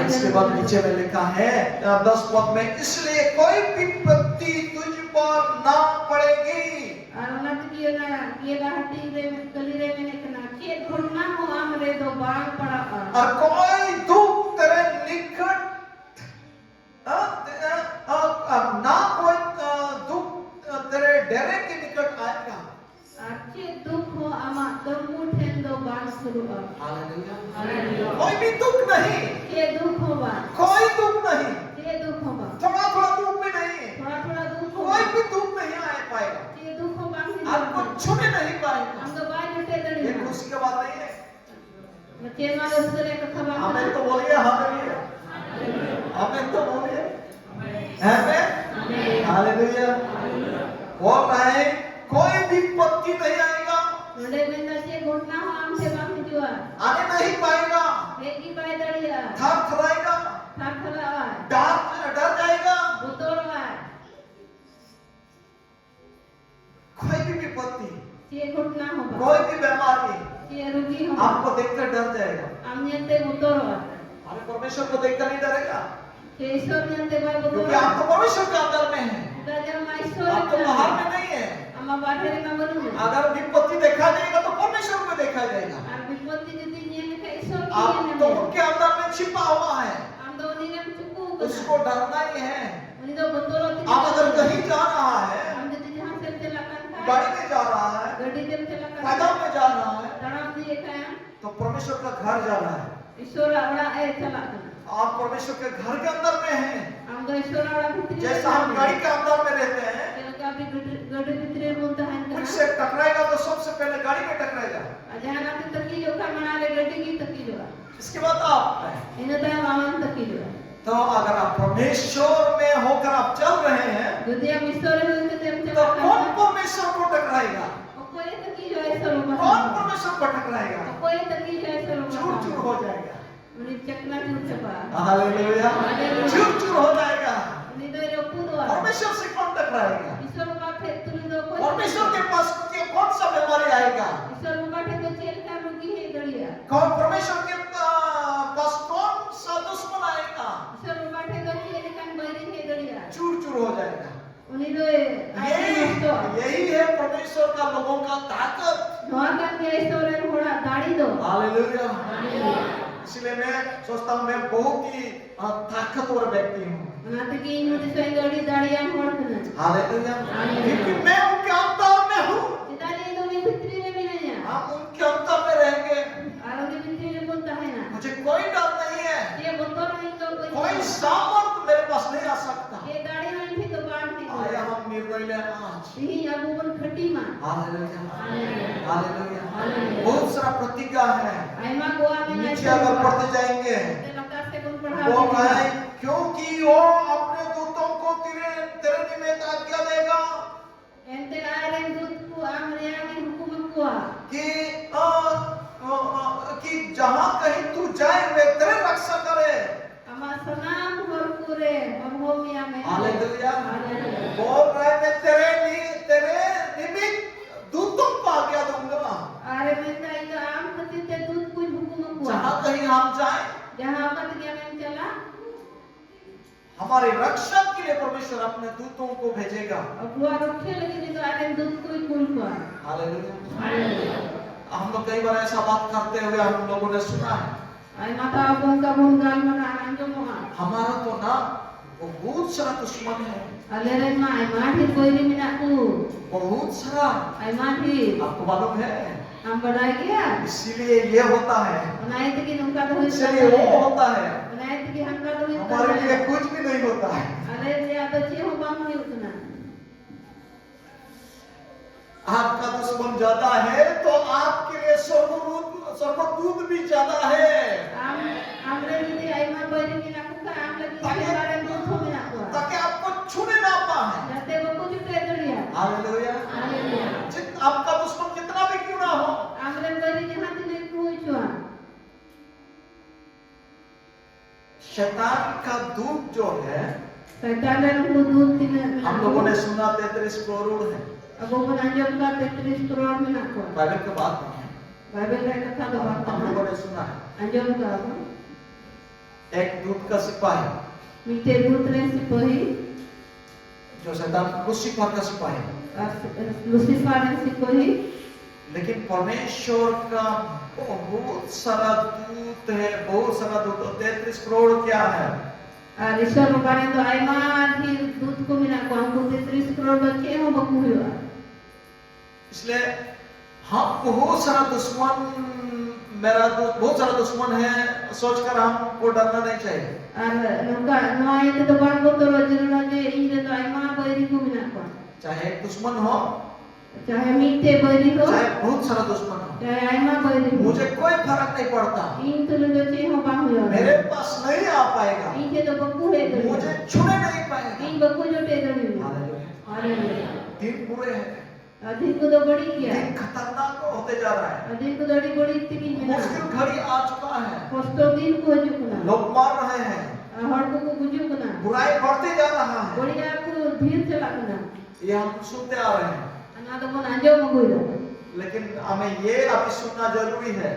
इसके बाद नीचे में लिखा है 10 पद में, इसलिए कोई विपत्ति तुझ पर ना पड़ेगी। और कोई दुख तेरे निकट ना, कोई दुख तेरे डेरे के निकट आएगा। कोई भी दुख नहीं, कोई दुख नहीं, थोड़ा थोड़ा दुख भी नहीं, कोई भी दुख नहीं आ पाएगा, आपको छूने नहीं पाएगा। ये खुशी की बात नहीं है। हमें तो बोलिए, हमें तो बोलिए, हालेलुया। बोल रहे हैं कोई विपत्ति नहीं आएगा, आने नहीं पाएगा, थरथराएगा, डर जाएगा। कोई भी विपत्ति, कोई भी बीमारी आपको देखकर डर जाएगा। अरे परमेश्वर को देखकर नहीं डरेगा, क्योंकि आप तो परमेश्वर के अंदर में हैं, आप तो बाहर में नहीं है। अगर विपत्ति देखा जाएगा तो परमेश्वर को देखा जाएगा। आप तो उनके अंदर में छिपा हुआ है, उसको डरना ही है। आप अगर कहीं जा रहा है, गाड़ी में जा रहा है, पैदल में जा रहा है, तो परमेश्वर का घर जा रहा है। आप परमेश्वर के घर के अंदर में हैं। जैसा हम गाड़ी के अंदर में रहते हैं, कुछ से टकराएगा तो सबसे पहले गाड़ी में टकराएगा, इसके बाद आप हैं। तो अगर आप परमेश्वर में होकर आप चल रहे हैं, तो कौन परमेश्वर को टकराएगा? कौन परमेश्वर को टकराएगा? चूर चूर हो जाएगा। हालेलुया, चूर चूर हो जाएगा। परमेश्वर से कौन टकराएगा? परमेश्वर के पास कौन सा बीमारी आएगा? कौन परमेश्वर के पास कौन सा दुश्मन आएगा? चूर चूर हो जाएगा। यही है परमेश्वर का लोगों का ताकत। हालेलुया। इसलिए मैं सोचता हूँ मैं बहुत ही ताकतवर व्यक्ति हूँ। हालेलुया। क्योंकि मैं उनके अंतर में हूँ, हम उनके अंतर में रहेंगे, मुझे कोई डर नहीं है, कोई सामर्थ मेरे पास नहीं आ सकता। आया हम निर्णय ले आज। Hallelujah, hallelujah. बहुत सारा प्रतिज्ञा है, नीचे अगर पढ़ते जाएंगे बोल रहा है, क्योंकि वो अपने दूतों को तेरे निमित्त आज्ञा देगा कि जहां कहीं तू जाए वे तेरे रक्षा करे। हालेलुया। बोल रहे मैं तेरे निमित्त दूतों को आज्ञा दूंगा। जहां कहीं हम जाए, हमारे रक्षा के लिए परमेश्वर अपने दूतों को भेजेगा। हालेलुया। हम लोग कई बार ऐसा बात करते हुए हम लोगों ने सुना है, हमारा तो ना बहुत सारा दुश्मन है, बहुत सारा, आपको मालूम है? इसीलिए ये होता है, इसीलिए वो होता है, हमारे लिए कुछ भी नहीं होता है। आपका दुश्मन ज्यादा है तो आपके लिए स्वर्गदूत भी ज्यादा है, ताकि आपको छूने ना पाए। हालेलुया। आपका दुश्मन कितना भी क्यों ना हो, शैतान का दूत जो है, हम लोगों ने सुना 33 करोड़ है। बाइबल की बात है, हम लोगों ने सुना है। एक दूत का सिपाही, मीठे दूसरे सिपाही, जो शैतान लूसीफर का सिपाही, लूसीफर सिपाही, लेकिन परमेश्वर का बहुत सारा दूत है, बहुत सारा दूत, 33 करोड़ क्या है? ईश्वर बारे तो आईमान ही दूत को मिला को हमको 33 करोड़ बच्चे हो बकू हुआ। इसलिए हम बहुत सारा दुश्मन, मेरा बहुत सारा दुश्मन है, सोचकर हमको डरना नहीं चाहिए। नुका नोए तो बार को तो जरूर है इन तो आईमान बैरी को मिला को, चाहे दुश्मन हो, चाहे मीठे बैरी हो, चाहे बहुत सारा दुश्मन हो, चाहे आईमान बैरी हो, मुझे कोई फर्क नहीं पड़ता। इन तो लोग चे हो बाहु हुआ, मेरे पास नहीं आ पाएगा, इनके तो बकू है, मुझे छूने नहीं पाएगा। इन बकू जो टेढ़े में, हालेलुया। दिन पूरे हैं, अधिक को तो बड़ी क्या, दिन खतरनाक होते जा रहा है, अधिक को बड़ी बड़ी स्थिति में, मुश्किल घड़ी आ चुका है, कष्टों दिन को जुकना, लोग मार रहे हैं, हर को बुझुकना, बुराई बढ़ते जा रहा है, बड़ी आपको धीर चलाना, ये हम सुनते आ रहे हैं। ना तो मन आजो मगुइरो, लेकिन हमें ये अभी सुनना जरूरी है,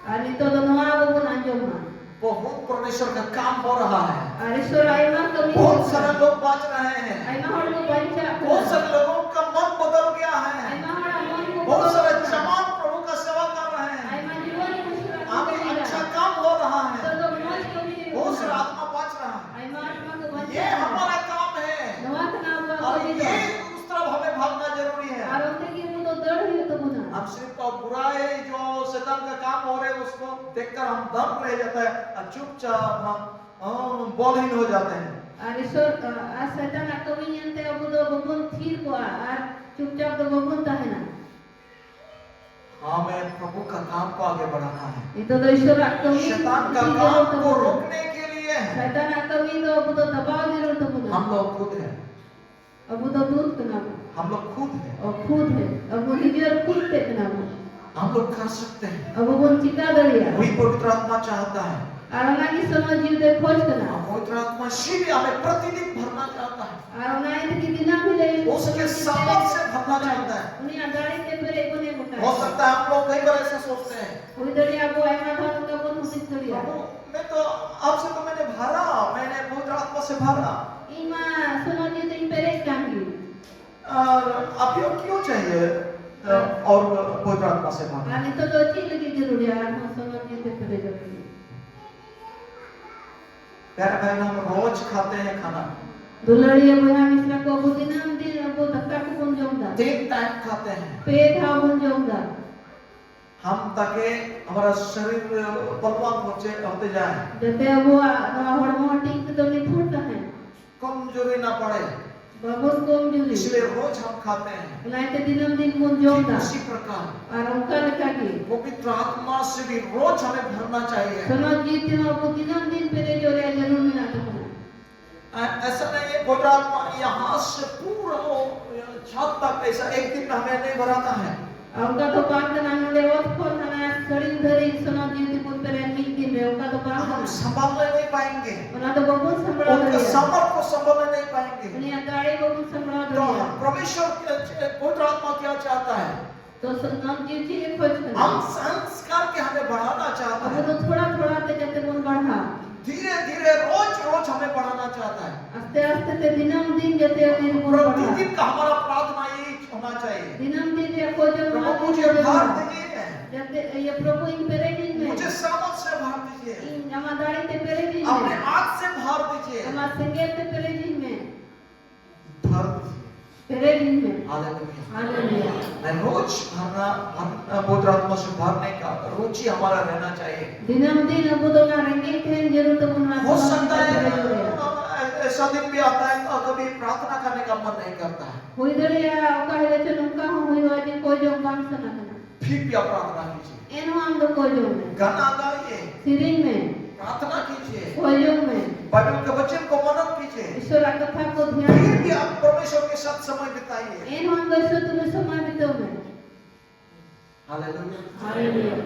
अनि तो दोनों आप मन आजो मा, बहुत परमेश्वर का काम हो रहा है, ईश्वर आईमा कभी, बहुत सारे लोग बच रहे हैं, आईमा हर को पंचा, बहुत सारे लोगों का मन बदल गया है, आईमा हर मन को, बहुत सारे जवान प्रभु का सेवा कर रहे हैं, आईमा जीवन को, आगे अच्छा काम हो रहा है, तो मौज कभी, बहुत सारा आत्मा बच रहा है, आईमा आत्मा को बचा, ये हमारा काम है, नवा का नाम और ये उस तरफ हमें भागना जरूरी है। आरोते की वो तो दर्द ही तो बुना, हम सिर्फ बुराई जो शैतान का काम हो रहे हैं उसको देखकर हम दम रह जाता है और चुपचाप हम बलहीन हो जाते हैं। ईश्वर आज शैतान कभी यंते अब तो बबुन थीर को आज चुपचाप तो बबुन ता है ना, हमें प्रभु का काम को आगे बढ़ाना है। ये तो ईश्वर कभी शैतान का काम को रोकने के लिए शैतान कभी तो अब तो दबाव जरूर तो बुना, हम लोग खुद हैं, अब तो दूध का नाम, हम लोग खुद हैं, और खुद है, अब वो निजर खुद पे का नाम, हम लोग कर सकते हैं। अब वो चिका दरिया, वही पवित्र आत्मा चाहता है, आरोना की समझ जीव दे खोज करना, पवित्र आत्मा शिव हमें प्रतिदिन भरना चाहता है, आरोना इतनी दिना मिले, उसके सामर्थ से भरना चाहता है। उन्हें अगाड़ी के परे कोने मुटा, हो सकता है हम लोग कई बार ऐसा सोचते हैं, कोई दरिया वो आईमा था उनका बहुत मुझे दरिया, मैं तो आपसे तो मैंने भरा, मैंने पवित्र आत्मा से भरा, इमा सुनो जी तो इन परे कांगी, और आप लोग क्यों चाहिए और पवित्र आत्मा से भरना? आने तो दो चीज लगी जरूरी है, हम सुनो जी तो परे जरूरी, प्यारे बहन हम रोज खाते हैं खाना, दुलड़िया बना मिश्रा को वो दिन वो धक्का को बन जाऊंगा, 3 टाइम खाते हैं, पेट हाँ बन जाऊंगा, हम ताकि हमारा शरीर बलवान होते जाए, जैसे वो हॉर्मोन ठीक तो नहीं फूटता है, कमजोरी ना पड़े, बहुत कम जरूरी, इसलिए रोज हम खाते हैं। लाइट दिनम दिन बन जाऊंगा, इसी प्रकार और उनका लिखा कि पवित्र आत्मा से भी रोज हमें भरना चाहिए। सुनो जी तीनों को दिनम दिन परे जो रहे जरूर मिला तो ऐसा नहीं है पवित्र आत्मा यहाँ से पूरा छत तक ऐसा एक दिन में हमें नहीं भराना है, उनका तो बात ना मिले और कौन ना शरीर धरे सुनो जी ती पुन परे मिल दिन में उनका तो बात हम संभालने नहीं पाएंगे, उन्हें तो बहुत संभला उनके सामर्थ को संभालने नहीं पाएंगे। उन्हें अगाड़ी बहुत संभला तो परमेश्वर पवित्र आत्मा क्या चाहता है, तो नाम जी जी एक खोज करना, हम संस्कार के हमें बढ़ाना चाहता अब है, तो थोड़ा थोड़ा ते जैसे मन बढ़ा, धीरे धीरे रोज रोज हमें बढ़ाना चाहता है। आस्ते आस्ते ते दिनम दिन जैसे अपने मन बढ़ा, प्रतिदिन का हमारा प्रार्थना यही होना चाहिए, दिनम दिन ये खोज प्रभु मुझे भर दीजिए, जैसे ये प्रभु इन परे दिन में मुझे सामर्थ से भर दीजिए, इन जमादारी ते परे दिन अपने में, हाथ से भर दीजिए, हमारे संगीत ते परे दिन में, भर दीजिए। परे दिन में, हालेलुया। हालेलुया, मैं रोज भरना पवित्र आत्मा से भरने का रुचि हमारा रहना चाहिए। दिनम दिन अब तो ना रहेंगे थे जरूर तो बुना हो सकता है ऐसा दिन भी आता है कभी प्रार्थना करने का मन नहीं करता है, हुई दरिया का है चलो का हुई वाली कोई जो काम सना करना, फिर भी आप प्रार्थना कीजिए, एनो हम तो कोई जो में, गाना गाइए, सिरिंग में, प्रार्थना कीजिए, कोई जो में, बाइबल के वचन को मनन कीजिए, ईश्वर की कथा को ध्यान, फिर भी आप परमेश्वर के साथ समय बिताइए। एनो हम दोस्तों तुम्हें समय बिताओ में, हालेलुया, हालेलुया,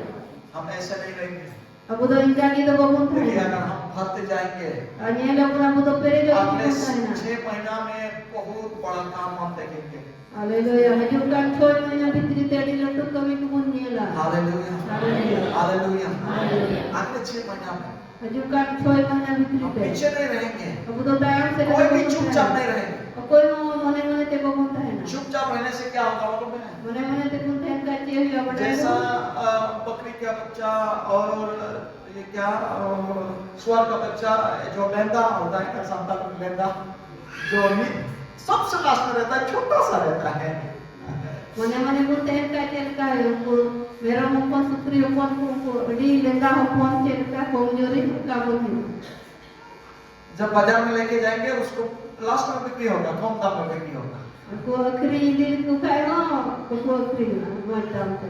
हम ऐसे नहीं रहेंगे, अब तो इनका की तो बहुत था, लेकिन अगर हम भरते जाएंगे अन्य लोग ना तो परे जो अगले होता है ना, 6 महीना में बहुत बड़ा काम हम देखेंगे। हालेलुया, हजूर का 6 महीना भीतर तेरी लट्टू कभी कुछ नहीं ला, हालेलुया, हालेलुया, हालेलुया, हालेलुया, अगले 6 महीना में Ajukan choy mana हम bikrite. पीछे नहीं रहेंगे, Kemudian tayang sa कोई भी चुपचाप नहीं रहेंगे। Ako mo mone te pupunta na. चुपचाप रहने से क्या होगा मालूम है? Mone te punta ka chiyo ya जैसा bada. बकरी का बच्चा और ये क्या सुअर का बच्चा जो लेंदा होता है क्या संतान में लेंदा जो सबसे लास्ट में रहता है, छोटा सा रहता है। Mone punta ka chiyo ka ko meron mo kon sutri kon ko di lenda ho kon chiyo ka komjori ka bothi. जब बाजार में लेके जाएंगे उसको लास्ट में बिक्री होगा, कम दाम में बिक्री होगा। Ko akri dil ko kayo ko akri na matam ko.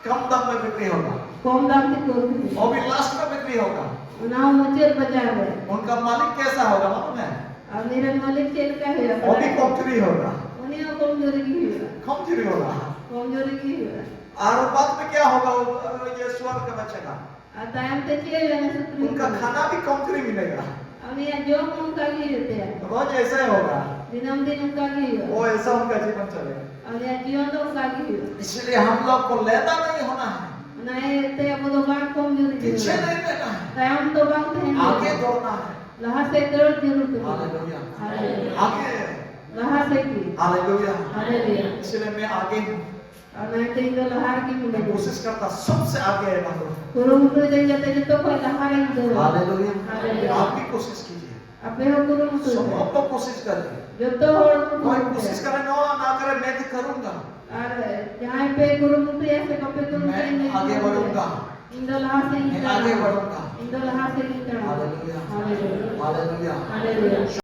कम दाम में बिक्री होगा, Kom dam te ko akri. और भी लास्ट में बिक्री होगा। Na mujer bajar hai. उनका मालिक कैसा होगा मालूम है? Ab nira malik chiyo ka hai. वो भी कमजोरी होगा, Uni ko komjori ki hai. कमजोरी होगा। Komjori ki hai. और बाद में क्या होगा ये सुअर का बच्चे का? Atayam te chiyo ya na sutri. उनका खाना भी कमजोरी मिलेगा, Ami ya jo mo ka gi rete. रोज ऐसा ही होगा, Dinam din ka gi. वो ऐसा उनका जीवन चलेगा। Ami ya jion do ka gi. इसलिए हम लोग को लेना नहीं होना है, Na te abudo ba komjori ki. पीछे नहीं रहना है, Tayam to bang the. आगे दौड़ना है। Laha se kar jarur to. Hallelujah, Hallelujah. आगे, Laha se ki. Hallelujah. Hallelujah. इसलिए मैं आगे हूँ, Ana te indo lahar ki मैं mule. कोशिश करता सबसे आगे है मालूम। Kurung to jate jito ko lahar indo. Hallelujah, hallelujah. आप भी कोशिश कीजिए, Ape ho kurung to. सब लोग कोशिश करें, Joto hor कोई ko. कोशिश करे ना करे मैं तो करूँगा, Ar jahan pe kurung to ya se kape kurung मैं to. आगे बढ़ूंगा, Indo lahar se मैं आगे बढ़ूंगा। Indo lahar se kita. Hallelujah, Hallelujah. Hallelujah. Hallelujah.